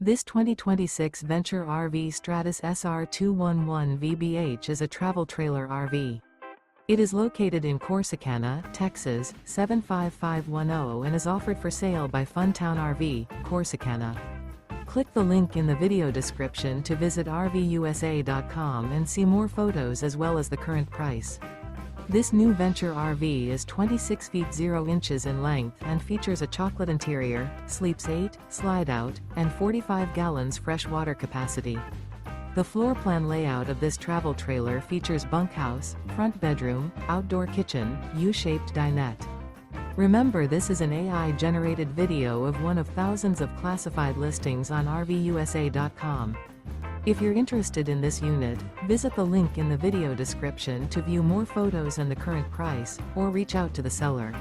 This 2026 Venture RV Stratus SR211VBH is a travel trailer RV. It is located in Corsicana, Texas, 75510 and is offered for sale by Funtown RV, Corsicana. Click the link in the video description to visit RVUSA.com and see more photos as well as the current price. This new Venture RV is 26 feet 0 inches in length and features a chocolate interior, sleeps 8, slide-out, and 45 gallons fresh water capacity. The floor plan layout of this travel trailer features bunkhouse, front bedroom, outdoor kitchen, U-shaped dinette. Remember, this is an AI-generated video of one of thousands of classified listings on RVUSA.com. If you're interested in this unit, visit the link in the video description to view more photos and the current price, or reach out to the seller.